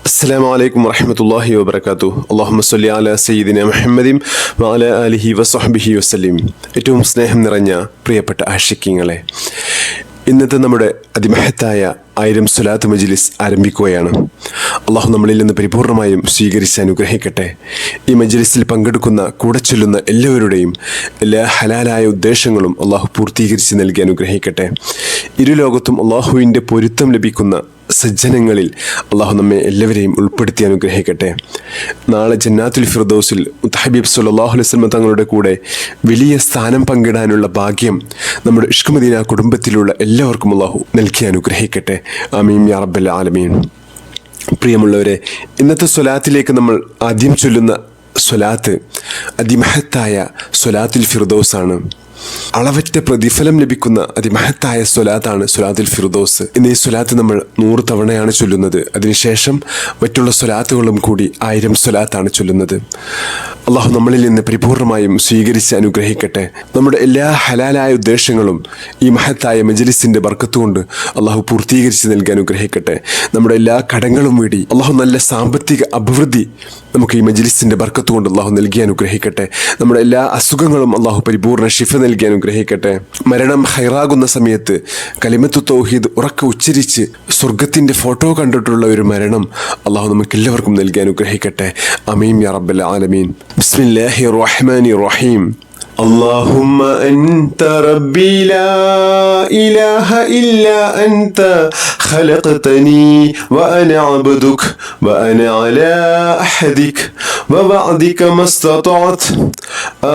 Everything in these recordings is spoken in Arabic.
അസ്സലാമു അലൈക്കും വറഹ്മത്തുള്ളാഹി വബറകാതുഹു. അല്ലാഹുമ്മ സ്വല്ലി അലാ സയ്യിദിനാ മുഹമ്മദിൻ വഅലാ ആലിഹി വസഹ്ബിഹി വസല്ലം. ഏറ്റവും സ്നേഹം നിറഞ്ഞ പ്രിയപ്പെട്ട ആശിഖീങ്ങളെ, ഇന്നത്തെ നമ്മുടെ അതിമഹത്തായ 1000 സ്വലാത്ത് മജ്ലിസ് ആരംഭിക്കുകയാണ്. അള്ളാഹു നമ്മളിൽ നിന്ന് പരിപൂർണമായും സ്വീകരിച്ച് അനുഗ്രഹിക്കട്ടെ. ഈ മജ്ലിസിൽ പങ്കെടുക്കുന്ന കൂടെ ചൊല്ലുന്ന എല്ലാവരുടെയും എല്ലാ ഹലാലായ ഉദ്ദേശങ്ങളും അള്ളാഹു പൂർത്തീകരിച്ച് നൽകി അനുഗ്രഹിക്കട്ടെ. ഇരുലോകത്തും അള്ളാഹുവിൻ്റെ പൊരുത്തം ലഭിക്കുന്ന സജ്ജനങ്ങളിൽ അള്ളാഹു നമ്മെ എല്ലാവരെയും ഉൾപ്പെടുത്തി അനുഗ്രഹിക്കട്ടെ. നാളെ ജന്നാത്തുൽ ഫിർദൗസിൽ മുത്തഹബീബ് സ്വല്ലല്ലാഹു അലൈഹി വസല്ലം തങ്ങളുടെ കൂടെ വലിയ സ്ഥാനം പങ്കിടാനുള്ള ഭാഗ്യം നമ്മുടെ ഇഷ്ക് മദീന കുടുംബത്തിലുള്ള എല്ലാവർക്കും അള്ളാഹു നൽകി അനുഗ്രഹിക്കട്ടെ. ആമീൻ യാ റബ്ബൽ ആലമീൻ. പ്രിയമുള്ളവരെ, ഇന്നത്തെ സ്വലാത്തിലേക്ക് നമ്മൾ ആദ്യം ചൊല്ലുന്ന സ്വലാത്ത് അതിമഹത്തായ സ്വലാത്തുൽ ഫിർദൗസാണ്. അളവറ്റ പ്രതിഫലം ലഭിക്കുന്ന അതിമഹത്തായ സ്വലാത്താണ് സ്വലാത്തുൽ ഫിർദൗസ്. ഇന്ന് ഈ സ്വലാത്ത് നമ്മൾ 100 തവണയാണ് ചൊല്ലുന്നത്. അതിനുശേഷം മറ്റുള്ള സ്വലാത്തുകളും കൂടി 1000 സ്വലാത്താണ് ചൊല്ലുന്നത്. അള്ളാഹു നമ്മളിൽ നിന്ന് പരിപൂർണമായും സ്വീകരിച്ച് അനുഗ്രഹിക്കട്ടെ. നമ്മുടെ എല്ലാ ഹലാലായ ഉദ്ദേശങ്ങളും ഈ മഹത്തായ മജ്ലിസിന്റെ ബർക്കത്ത് കൊണ്ട് അള്ളാഹു പൂർത്തീകരിച്ച് നൽകി അനുഗ്രഹിക്കട്ടെ. നമ്മുടെ എല്ലാ കടങ്ങളും വീടി അള്ളാഹു നല്ല സാമ്പത്തിക അഭിവൃദ്ധി നമുക്ക് ഈ മജ്ലിസിന്റെ ബർക്കത്ത് കൊണ്ട് അള്ളാഹു നൽകി അനുഗ്രഹിക്കട്ടെ. നമ്മുടെ എല്ലാ അസുഖങ്ങളും അള്ളാഹു പരിപൂർണ്ണ ശിഫ നൽകി അനുഗ്രഹിക്കട്ടെ. മരണം ഹൈറാകുന്ന സമയത്ത് കലിമത്തു തൗഹീദ് ഉറക്കെ ഉച്ചരിച്ച് സ്വർഗത്തിന്റെ ഫോട്ടോ കണ്ടിട്ടുള്ള ഒരു മരണം അള്ളാഹു നമുക്ക് എല്ലാവർക്കും നൽകി അനുഗ്രഹിക്കട്ടെ. ആമീൻ യാ റബ്ബൽ ആലമീൻ. ബിസ്മില്ലാഹിർ റഹ്മാനിർ റഹീം. اللهم أنت ربي لا إله إلا أنت خلقتني وأنا عبدك وأنا على أحدك ووعدك ما استطعت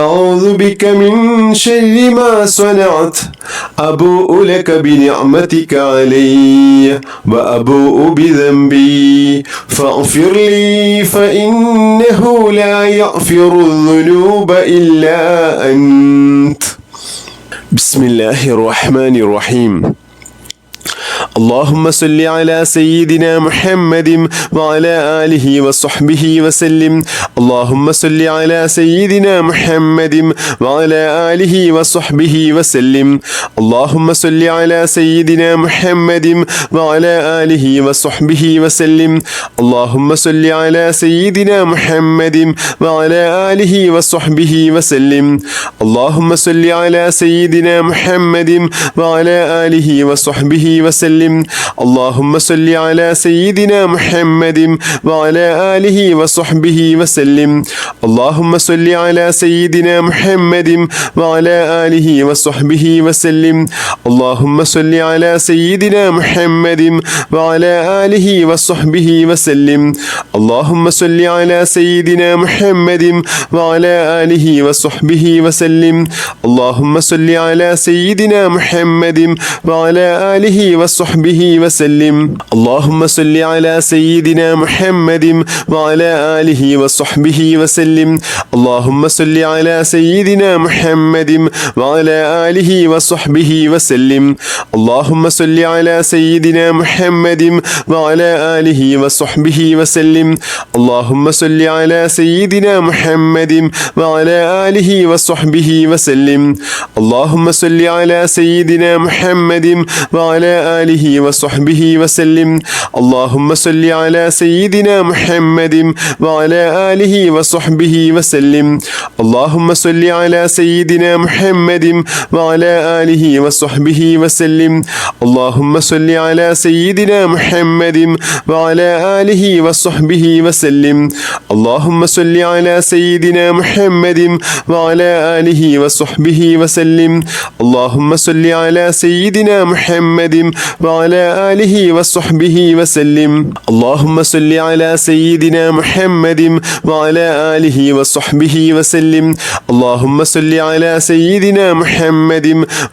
أعوذ بك من شر ما صنعت أبوء لك بنعمتك علي وأبوء بذنبي فاغفر لي فإنه لا يغفر الذنوب إلا أنت. بسم الله الرحمن الرحيم. اللهم صل على سيدنا محمد وعلى آله وصحبه وسلم. اللهم صل على سيدنا محمد وعلى آله وصحبه وسلم. اللهم صل على سيدنا محمد وعلى آله وصحبه وسلم. اللهم صل على سيدنا محمد وعلى آله وصحبه وسلم. اللهم صل على سيدنا محمد وعلى آله وصحبه وسلم. اللهم صل على سيدنا محمد وعلى آله وصحبه وسلم. اللهم صل على سيدنا محمد وعلى آله وصحبه وسلم. اللهم صل على سيدنا محمد وعلى آله وصحبه وسلم. اللهم صل على سيدنا محمد وعلى آله وصحبه وسلم. اللهم صل على سيدنا محمد وعلى آله وصحبه وسلم. اللهم صل على سيدنا محمد وعلى آله وصحبه وسلم. اللهم صل على سيدنا محمد وعلى آله وصحبه وسلم. اللهم صل على سيدنا محمد وعلى آله وصحبه وسلم. اللهم صل على سيدنا محمد وعلى آله وصحبه وسلم. اللهم صل على سيدنا محمد وعلى آله وصحبه وسلم. اللهم صل على سيدنا محمد وعلى آله وصحبه وسلم. اللهم صل على سيدنا محمد وعلى آله وصحبه وسلم. اللهم صل على سيدنا محمد وعلى آله وصحبه وسلم. اللهم صل على سيدنا محمد وعلى آله وصحبه وسلم. اللهم صل على سيدنا محمد وعلى آله وصحبه وسلم. اللهم صل على سيدنا محمد وعلى آله وصحبه وسلم. اللهم صل على سيدنا محمد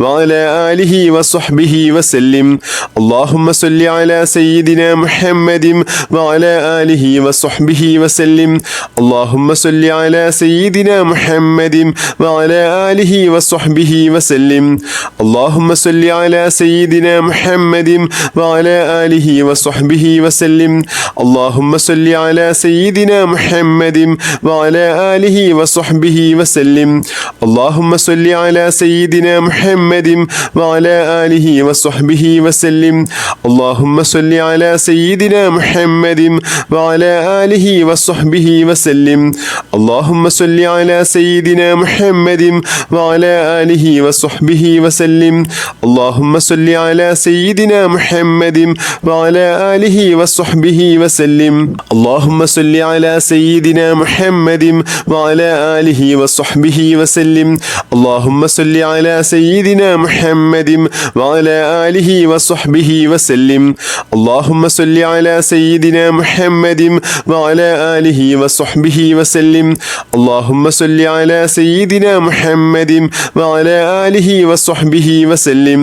وعلى آله وصحبه وسلم. اللهم صل على سيدنا محمد وعلى آله وصحبه وسلم. اللهم صل على سيدنا محمد وعلى آله وصحبه وسلم. اللهم صل على سيدنا محمد محمد وعلى آله وصحبه وسلم. اللهم صل على سيدنا محمد وعلى آله وصحبه وسلم. اللهم صل على سيدنا محمد وعلى آله وصحبه وسلم. اللهم صل على سيدنا محمد وعلى آله وصحبه وسلم. اللهم صل على سيدنا محمد وعلى آله وصحبه وسلم. اللهم صل على سيدنا محمد وعلى آله وصحبه وسلم. اللهم صل على سيدنا محمد وعلى آله وصحبه وسلم. اللهم صل على سيدنا محمد وعلى آله وصحبه وسلم. اللهم صل على سيدنا محمد وعلى آله وصحبه وسلم. اللهم صل على سيدنا محمد وعلى آله وصحبه وسلم.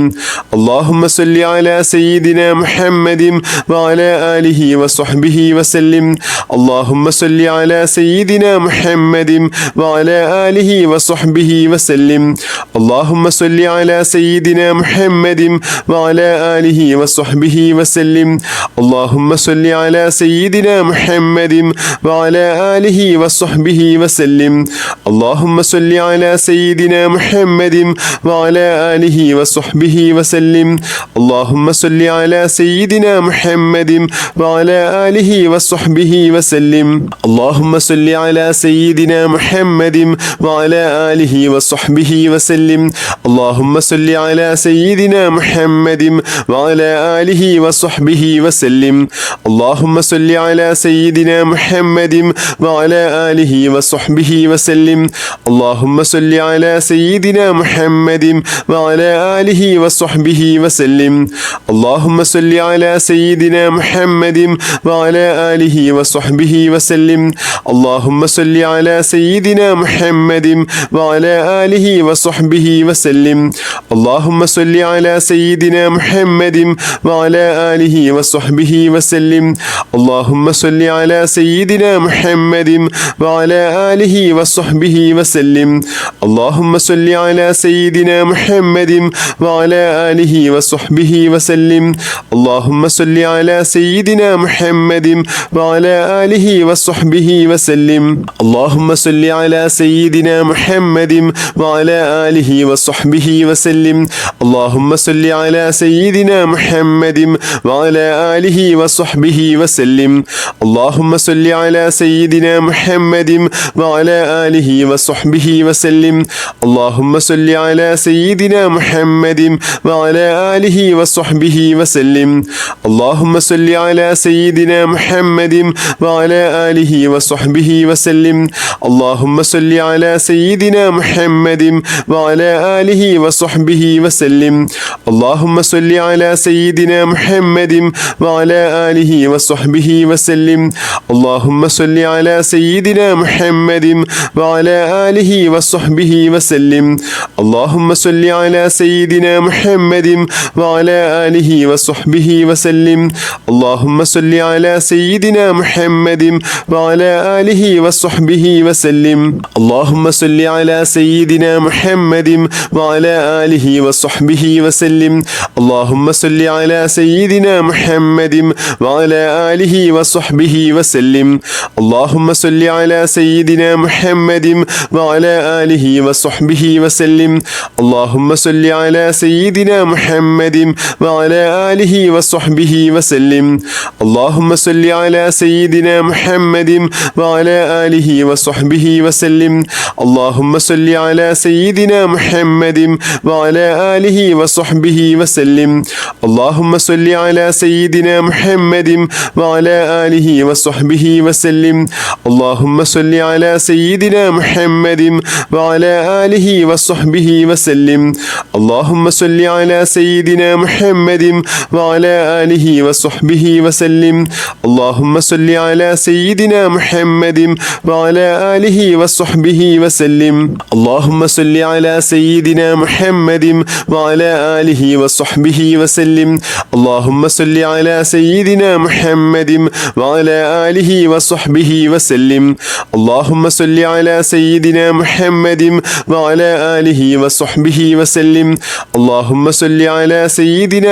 اللهم صل على سيدنا محمد وعلى آله وصحبه وسلم. اللهم صل على سيدنا محمد وعلى آله وصحبه وسلم. اللهم صل على سيدنا محمد وعلى آله وصحبه وسلم. اللهم صل على سيدنا محمد وعلى آله وصحبه وسلم. اللهم صل على سيدنا محمد وعلى آله وصحبه وسلم. اللهم صل على سيدنا محمد وعلى آله وصحبه وسلم. اللهم صل على سيدنا محمد وعلى آله وصحبه وسلم. اللهم صل على سيدنا محمد وعلى آله وصحبه وسلم. اللهم صل على سيدنا محمد وعلى آله وصحبه وسلم. اللهم صل على سيدنا محمد وعلى آله وصحبه وسلم. اللهم صل على سيدنا محمد وعلى آله وصحبه وسلم. اللهم صل على سيدنا محمد وعلى آله وصحبه وسلم. اللهم صل على سيدنا محمد وعلى آله وصحبه وسلم. اللهم صل على سيدنا محمد وعلى آله وصحبه وسلم. اللهم صل على سيدنا محمد وعلى آله وصحبه وسلم. اللهم صل على سيدنا محمد وعلى آله وصحبه وسلم. اللهم صل على سيدنا محمد وعلى آله وصحبه وسلم. اللهم صل على سيدنا محمد وعلى آله وصحبه وسلم. اللهم صل على سيدنا محمد وعلى آله وصحبه وسلم. اللهم صل على سيدنا محمد وعلى آله وصحبه وسلم. اللهم صل على سيدنا محمد وعلى آله وصحبه وسلم. اللهم صل على سيدنا محمد وعلى آله وصحبه وسلم. اللهم صل على سيدنا محمد وعلى آله وصحبه وسلم. اللهم صل على سيدنا محمد وعلى آله وصحبه وسلم. اللهم صل على سيدنا محمد وعلى آله وصحبه وسلم. اللهم صل على سيدنا محمد وعلى آله وصحبه وسلم. اللهم صل على سيدنا محمد وعلى آله وصحبه وسلم. اللهم صل على سيدنا محمد وعلى آله وصحبه وسلم. اللهم صل على سيدنا محمد وعلى آله وصحبه وسلم. اللهم صل على سيدنا محمد وعلى آله وصحبه وسلم. اللهم صل على سيدنا محمد وعلى آله وصحبه وسلم. اللهم صل على سيدنا محمد وعلى آله وصحبه وسلم. اللهم صل على سيدنا محمد وعلى آله وصحبه وسلم. اللهم صل على سيدنا محمد وعلى آله وصحبه وسلم. اللهم صل على سيدنا محمد وعلى آله وصحبه وسلم. اللهم صل على سيدنا محمد وعلى آله وصحبه وسلم. اللهم صل على سيدنا محمد وعلى آله وصحبه وسلم. اللهم صل على سيدنا محمد وعلى آله وصحبه وسلم. اللهم صل على سيدنا محمد وعلى آله وصحبه وسلم. اللهم صل على سيدنا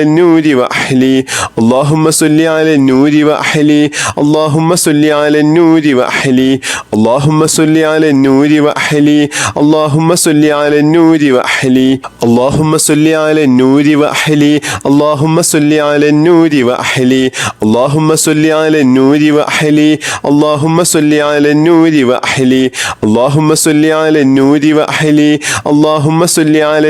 على النور وأحلي اللهم صل على النور وأحلي اللهم صل على النور وأحلي اللهم صل على النور وأحلي اللهم صل على النور وأحلي اللهم صل على النور وأحلي اللهم صل على النور وأحلي اللهم صل على النور وأحلي اللهم صل على النور وأحلي اللهم صل على النور وأحلي اللهم صل على